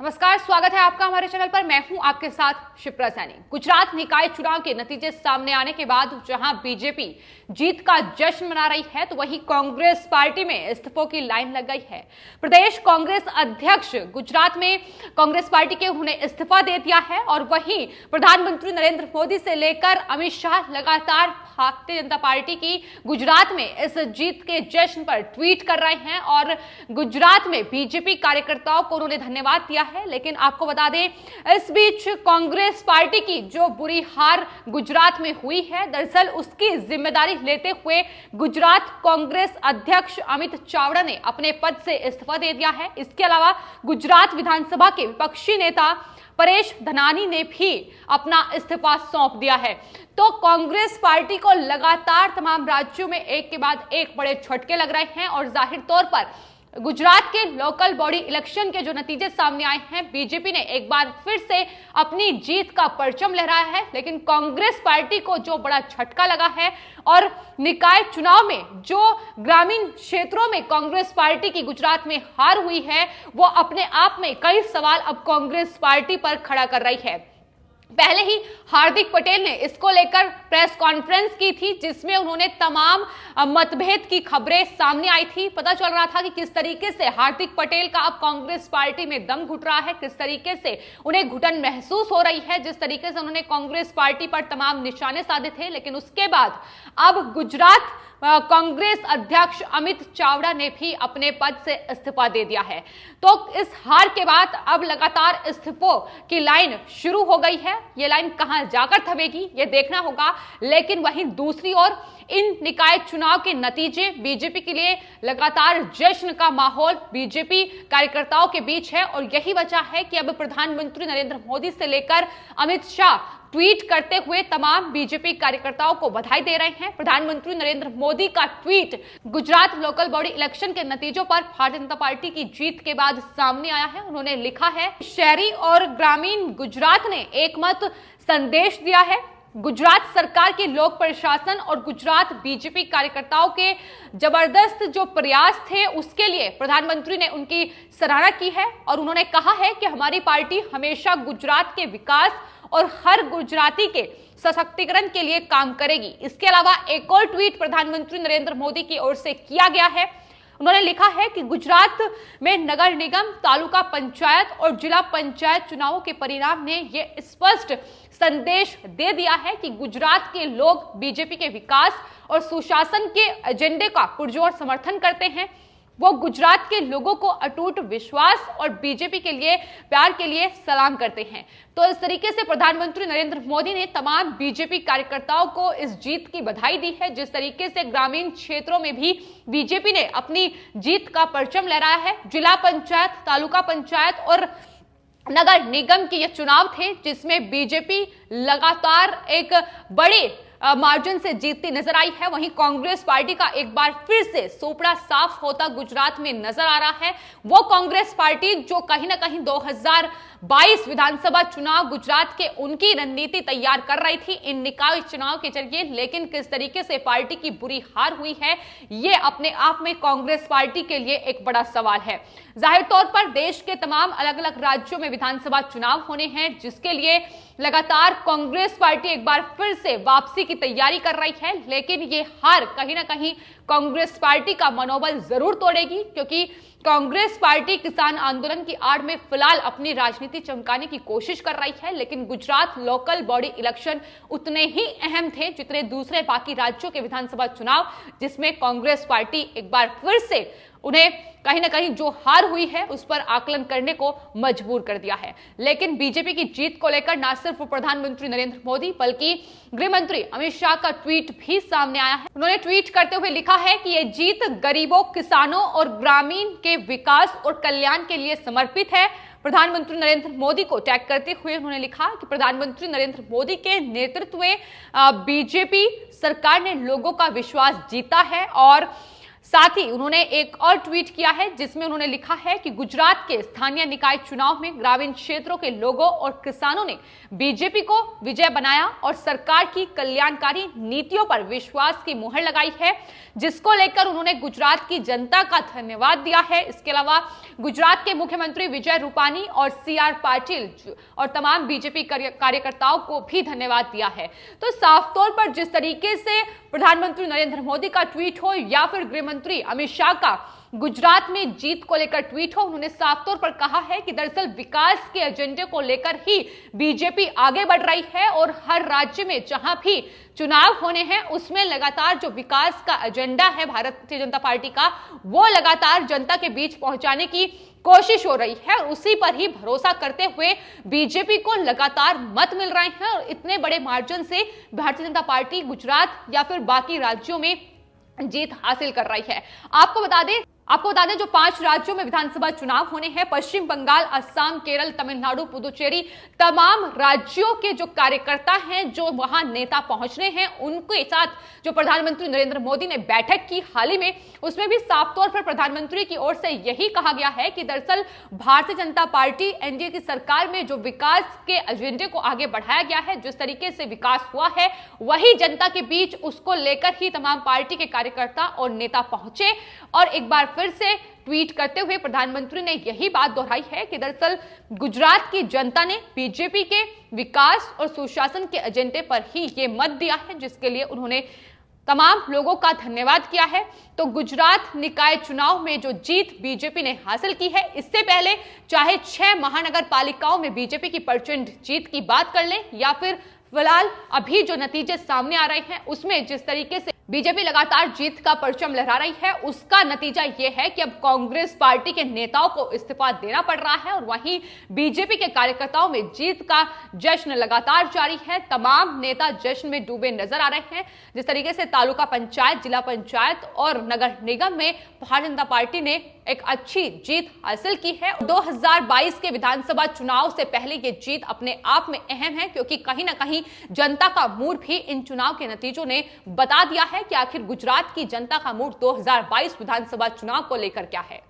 नमस्कार, स्वागत है आपका हमारे चैनल पर। मैं हूं आपके साथ शिप्रा सैनी। गुजरात निकाय चुनाव के नतीजे सामने आने के बाद जहां बीजेपी जीत का जश्न मना रही है, तो वहीं कांग्रेस पार्टी में इस्तीफों की लाइन लग गई है। प्रदेश कांग्रेस अध्यक्ष गुजरात में कांग्रेस पार्टी के उन्होंने इस्तीफा दे दिया है और वहीं प्रधानमंत्री नरेंद्र मोदी से लेकर अमित शाह लगातार भारतीय जनता पार्टी की गुजरात में इस जीत के जश्न पर ट्वीट कर रहे हैं और गुजरात में बीजेपी कार्यकर्ताओं को उन्होंने धन्यवाद दिया है। लेकिन आपको बता दें, इस बीच कांग्रेस पार्टी की जो बुरी हार गुजरात में हुई है, दरअसल उसकी जिम्मेदारी लेते हुए गुजरात कांग्रेस अध्यक्ष अमित चावड़ा ने अपने पद से इस्तीफा दे दिया है। इसके अलावा गुजरात विधानसभा के विपक्षी नेता परेश धनानी ने भी अपना इस्तीफा सौंप दिया है। तो कांग्रेस पार्टी को लगातार तमाम राज्यों में एक के बाद एक बड़े झटके लग रहे हैं और जाहिर तौर पर गुजरात के लोकल बॉडी इलेक्शन के जो नतीजे सामने आए हैं, बीजेपी ने एक बार फिर से अपनी जीत का परचम लहराया है। लेकिन कांग्रेस पार्टी को जो बड़ा झटका लगा है और निकाय चुनाव में जो ग्रामीण क्षेत्रों में कांग्रेस पार्टी की गुजरात में हार हुई है, वो अपने आप में कई सवाल अब कांग्रेस पार्टी पर खड़ा कर रही है। पहले ही हार्दिक पटेल ने इसको लेकर प्रेस कॉन्फ्रेंस की थी, जिसमें उन्होंने तमाम मतभेद की खबरें सामने आई थी। पता चल रहा था कि किस तरीके से हार्दिक पटेल का अब कांग्रेस पार्टी में दम घुट रहा है, किस तरीके से उन्हें घुटन महसूस हो रही है, जिस तरीके से उन्होंने कांग्रेस पार्टी पर तमाम निशाने साधे थे। लेकिन उसके बाद अब गुजरात कांग्रेस अध्यक्ष अमित चावड़ा ने भी अपने पद से इस्तीफा दे दिया है। तो इस हार के बाद अब लगातार इस्तीफों की लाइन शुरू हो गई है। ये लाइन कहां जाकर थमेगी, ये देखना होगा। लेकिन वहीं दूसरी ओर इन निकाय चुनाव के नतीजे बीजेपी के लिए लगातार जश्न का माहौल बीजेपी कार्यकर्ताओं के बीच है और यही वजह है कि अब प्रधानमंत्री नरेंद्र मोदी से लेकर अमित शाह ट्वीट करते हुए तमाम बीजेपी कार्यकर्ताओं को बधाई दे रहे हैं। प्रधानमंत्री नरेंद्र मोदी का tweet Gujarat local body election के नतीजों पर भारतीय जनता पार्टी की जीत के बाद सामने आया है। उन्होंने लिखा है, शहरी और ग्रामीण गुजरात ने एक मत संदेश दिया है। गुजरात सरकार के लोक प्रशासन और गुजरात बीजेपी कार्यकर्ताओं के जबरदस्त जो प्रयास थे, उसके लिए प्रधानमंत्री ने उनकी सराहना की है और उन्होंने कहा है कि हमारी पार्टी हमेशा गुजरात के विकास और हर गुजराती के सशक्तिकरण के लिए काम करेगी। इसके अलावा एक और ट्वीट प्रधानमंत्री नरेंद्र मोदी की ओर से किया गया है। उन्होंने लिखा है कि गुजरात में नगर निगम, तालुका पंचायत और जिला पंचायत चुनावों के परिणाम ने यह स्पष्ट संदेश दे दिया है कि गुजरात के लोग बीजेपी के विकास और सुशासन के एजेंडे का पुरजोर समर्थन करते हैं। वो गुजरात के लोगों को अटूट विश्वास और बीजेपी के लिए प्यार के लिए सलाम करते हैं। तो इस तरीके से प्रधानमंत्री नरेंद्र मोदी ने तमाम बीजेपी कार्यकर्ताओं को इस जीत की बधाई दी है। जिस तरीके से ग्रामीण क्षेत्रों में भी बीजेपी ने अपनी जीत का परचम लहराया है। जिला पंचायत, तालुका पंचायत और नगर निगम के ये चुनाव थे, जिसमें बीजेपी लगातार एक बड़े मार्जिन से जीतती नजर आई है। वहीं कांग्रेस पार्टी का एक बार फिर से सोपड़ा साफ होता गुजरात में नजर आ रहा है। वो कांग्रेस पार्टी जो कहीं ना कहीं 2022 विधानसभा चुनाव गुजरात के उनकी रणनीति तैयार कर रही थी इन निकाय चुनाव के जरिए, लेकिन किस तरीके से पार्टी की बुरी हार हुई है, ये अपने आप में कांग्रेस पार्टी के लिए एक बड़ा सवाल है। जाहिर तौर पर देश के तमाम अलग अलग राज्यों में विधानसभा चुनाव होने हैं, जिसके लिए लगातार कांग्रेस पार्टी एक बार फिर से वापसी की तैयारी कर रही है। लेकिन ये हार कहीं ना कहीं कांग्रेस पार्टी का मनोबल जरूर तोड़ेगी, क्योंकि कांग्रेस पार्टी किसान आंदोलन की आड़ में फिलहाल अपनी राजनीति चमकाने की कोशिश कर रही है। लेकिन गुजरात लोकल बॉडी इलेक्शन उतने ही अहम थे जितने दूसरे बाकी राज्यों के विधानसभा चुनाव, जिसमें कांग्रेस पार्टी एक बार फिर से उन्हें कहीं ना कहीं जो हार हुई है उस पर आकलन करने को मजबूर कर दिया है। लेकिन बीजेपी की जीत को लेकर न सिर्फ प्रधानमंत्री नरेंद्र मोदी बल्कि गृह मंत्री अमित शाह का ट्वीट भी सामने आया है। उन्होंने ट्वीट करते हुए लिखा है कि यह जीत गरीबों, किसानों और ग्रामीण के विकास और कल्याण के लिए समर्पित है। प्रधानमंत्री नरेंद्र मोदी को टैग करते हुए उन्होंने लिखा कि प्रधानमंत्री नरेंद्र मोदी के नेतृत्व में बीजेपी सरकार ने लोगों का विश्वास जीता है और साथ ही उन्होंने एक और ट्वीट किया है जिसमें उन्होंने लिखा है कि गुजरात के स्थानीय निकाय चुनाव में ग्रामीण क्षेत्रों के लोगों और किसानों ने बीजेपी को विजय बनाया और सरकार की कल्याणकारी नीतियों पर विश्वास की मुहर लगाई है, जिसको लेकर उन्होंने गुजरात की जनता का धन्यवाद दिया है। इसके अलावा गुजरात के मुख्यमंत्री विजय रूपानी और CR पाटिल और तमाम बीजेपी कार्यकर्ताओं को भी धन्यवाद दिया है। तो साफ तौर पर जिस तरीके से प्रधानमंत्री नरेंद्र मोदी का ट्वीट हो या फिर गृह मंत्री अमित शाह का गुजरात में जीत को लेकर ट्वीट हो, उन्होंने साफ तौर पर कहा है कि दरअसल विकास के एजेंडे को लेकर ही बीजेपी आगे बढ़ रही है और हर राज्य में जहां भी चुनाव होने हैं उसमें लगातार जो विकास का एजेंडा है भारतीय जनता पार्टी का, वो लगातार जनता के बीच पहुंचाने की कोशिश हो रही है और उसी पर ही भरोसा करते हुए बीजेपी को लगातार मत मिल रहे हैं और इतने बड़े मार्जिन से भारतीय जनता पार्टी गुजरात या फिर बाकी राज्यों में जीत हासिल कर रही है। आपको बता दें जो 5 राज्यों में विधानसभा चुनाव होने हैं, पश्चिम बंगाल, असम, केरल, तमिलनाडु, पुदुचेरी, तमाम राज्यों के जो कार्यकर्ता हैं, जो वहां नेता पहुंच रहे हैं, उनके साथ जो प्रधानमंत्री नरेंद्र मोदी ने बैठक की हाल ही में, उसमें भी साफ तौर पर प्रधानमंत्री की ओर से यही कहा गया है कि दरअसल भारतीय जनता पार्टी एनडीए की सरकार में जो विकास के एजेंडे को आगे बढ़ाया गया है, जिस तरीके से विकास हुआ है, वही जनता के बीच उसको लेकर ही तमाम पार्टी के कार्यकर्ता और नेता पहुंचे। और एक बार फिर से ट्वीट करते हुए प्रधानमंत्री ने यही बात दोहराई है कि दरअसल गुजरात की जनता ने बीजेपी के विकास और सुशासन के एजेंडे पर ही ये मत दिया है, जिसके लिए उन्होंने तमाम लोगों का धन्यवाद किया है। तो गुजरात निकाय चुनाव में जो जीत बीजेपी ने हासिल की है, इससे पहले चाहे 6 महानगर पालिकाओं में बीजेपी की प्रचंड जीत की बात कर लें या फिर फिलहाल अभी जो नतीजे सामने आ रहे हैं उसमें जिस तरीके से बीजेपी लगातार जीत का परचम लहरा रही है, उसका नतीजा यह है कि अब कांग्रेस पार्टी के नेताओं को इस्तीफा देना पड़ रहा है और वहीं बीजेपी के कार्यकर्ताओं में जीत का जश्न लगातार जारी है। तमाम नेता जश्न में डूबे नजर आ रहे हैं। जिस तरीके से तालुका पंचायत, जिला पंचायत और नगर निगम में भारतीय जनता पार्टी ने एक अच्छी जीत हासिल की है। 2022 के विधानसभा चुनाव से पहले ये जीत अपने आप में अहम है, क्योंकि कहीं ना कहीं जनता का मूड भी इन चुनाव के नतीजों ने बता दिया है कि आखिर गुजरात की जनता का मूड 2022 विधानसभा चुनाव को लेकर क्या है।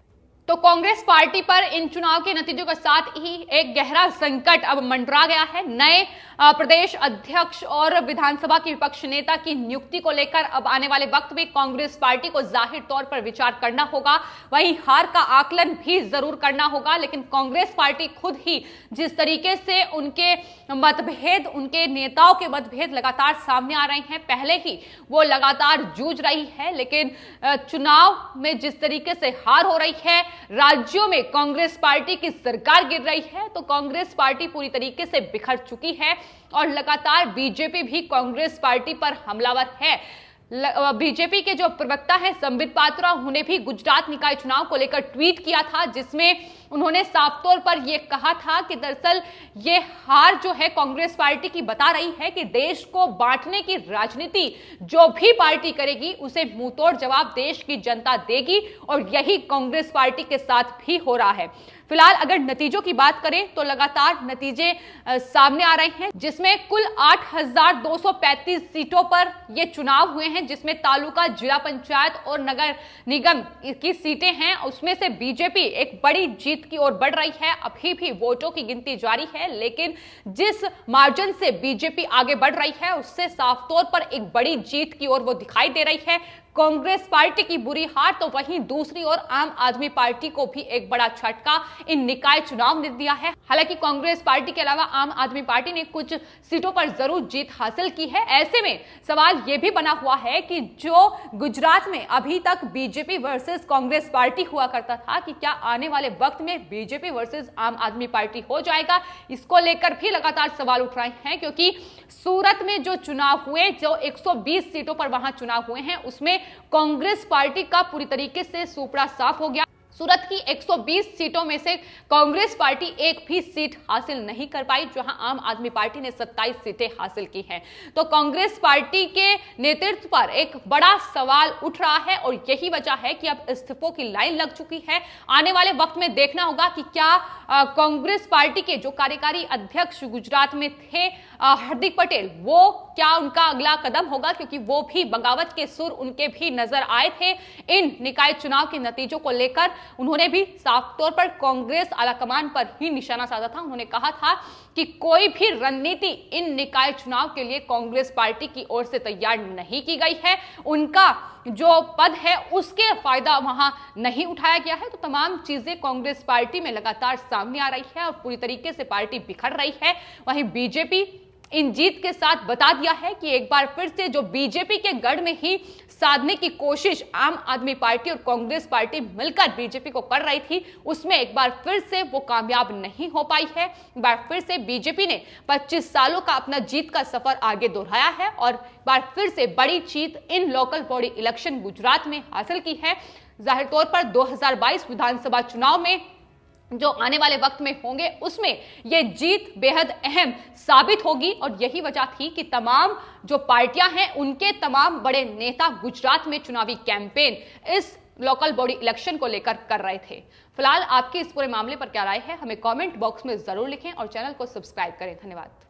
तो कांग्रेस पार्टी पर इन चुनाव के नतीजों के साथ ही एक गहरा संकट अब मंडरा गया है। नए प्रदेश अध्यक्ष और विधानसभा के विपक्ष नेता की नियुक्ति को लेकर अब आने वाले वक्त में कांग्रेस पार्टी को जाहिर तौर पर विचार करना होगा, वहीं हार का आकलन भी जरूर करना होगा। लेकिन कांग्रेस पार्टी खुद ही जिस तरीके से उनके मतभेद, उनके नेताओं के मतभेद लगातार सामने आ रहे हैं, पहले ही वो लगातार जूझ रही है, लेकिन चुनाव में जिस तरीके से हार हो रही है, राज्यों में कांग्रेस पार्टी की सरकार गिर रही है, तो कांग्रेस पार्टी पूरी तरीके से बिखर चुकी है और लगातार बीजेपी भी कांग्रेस पार्टी पर हमलावर है। बीजेपी के जो प्रवक्ता हैं संबित पात्रा, उन्होंने भी गुजरात निकाय चुनाव को लेकर ट्वीट किया था, जिसमें उन्होंने साफ तौर पर यह कहा था कि दरअसल ये हार जो है कांग्रेस पार्टी की बता रही है कि देश को बांटने की राजनीति जो भी पार्टी करेगी उसे मुंहतोड़ जवाब देश की जनता देगी और यही कांग्रेस पार्टी के साथ भी हो रहा है। फिलहाल अगर नतीजों की बात करें तो लगातार नतीजे सामने आ रहे हैं, जिसमें कुल 8,235 सीटों पर ये चुनाव हुए हैं, जिसमें तालुका, जिला पंचायत और नगर निगम की सीटें हैं। उसमें से बीजेपी एक बड़ी जीत की ओर बढ़ रही है। अभी भी वोटों की गिनती जारी है, लेकिन जिस मार्जिन से बीजेपी आगे बढ़ रही है उससे साफ तौर पर एक बड़ी जीत की ओर वो दिखाई दे रही है। कांग्रेस पार्टी की बुरी हार, तो वहीं दूसरी ओर आम आदमी पार्टी को भी एक बड़ा झटका इन निकाय चुनाव ने दिया है। हालांकि कांग्रेस पार्टी के अलावा आम आदमी पार्टी ने कुछ सीटों पर जरूर जीत हासिल की है। ऐसे में सवाल यह भी बना हुआ है कि जो गुजरात में अभी तक बीजेपी वर्सेस कांग्रेस पार्टी हुआ करता था, कि क्या आने वाले वक्त में बीजेपी वर्सेस आम आदमी पार्टी हो जाएगा, इसको लेकर भी लगातार सवाल उठ रहे हैं। क्योंकि सूरत में जो चुनाव हुए, जो 120 सीटों पर वहां चुनाव हुए हैं, उसमें कांग्रेस पार्टी का पूरी तरीके से सुपड़ा साफ हो गया। सूरत की 120 सीटों में से कांग्रेस पार्टी एक भी सीट हासिल नहीं कर पाई, जहां आम आदमी पार्टी ने 27 सीटें हासिल की हैं। तो कांग्रेस पार्टी के नेतृत्व पर एक बड़ा सवाल उठ रहा है और यही वजह है कि अब इस्तीफों की लाइन लग चुकी है। आने वाले वक्त में देखना होगा कि क्या कांग्रेस पार्टी के जो कार्यकारी अध्यक्ष गुजरात में थे हार्दिक पटेल, वो क्या उनका अगला कदम होगा, क्योंकि वो भी बगावत के सुर उनके भी नजर आए थे इन निकाय चुनाव के नतीजों को लेकर। उन्होंने भी साफ तौर पर कांग्रेस आलाकमान पर ही निशाना साधा था। उन्होंने कहा था कि कोई भी रणनीति इन निकाय चुनाव के लिए कांग्रेस पार्टी की ओर से तैयार नहीं की गई है। उनका जो पद है उसके फायदा वहां नहीं उठाया गया है। तो तमाम चीजें कांग्रेस पार्टी में लगातार सामने आ रही है और पूरी तरीके से पार्टी बिखर रही है। वहीं बीजेपी इन जीत के साथ बता दिया है कि एक बार फिर से जो बीजेपी के गढ़ में ही साधने की कोशिश आम आदमी पार्टी और कांग्रेस पार्टी मिलकर बीजेपी को कर रही थी, उसमें एक बार फिर से वो कामयाब नहीं हो पाई है। एक बार फिर से बीजेपी ने 25 सालों का अपना जीत का सफर आगे दोहराया है और एक बार फिर से बड़ी जीत इन लोकल बॉडी इलेक्शन गुजरात में हासिल की है। जाहिर तौर पर 2022 विधानसभा चुनाव में जो आने वाले वक्त में होंगे उसमें यह जीत बेहद अहम साबित होगी और यही वजह थी कि तमाम जो पार्टियां हैं उनके तमाम बड़े नेता गुजरात में चुनावी कैंपेन इस लोकल बॉडी इलेक्शन को लेकर कर रहे थे। फिलहाल आपकी इस पूरे मामले पर क्या राय है, हमें कमेंट बॉक्स में जरूर लिखें और चैनल को सब्सक्राइब करें। धन्यवाद।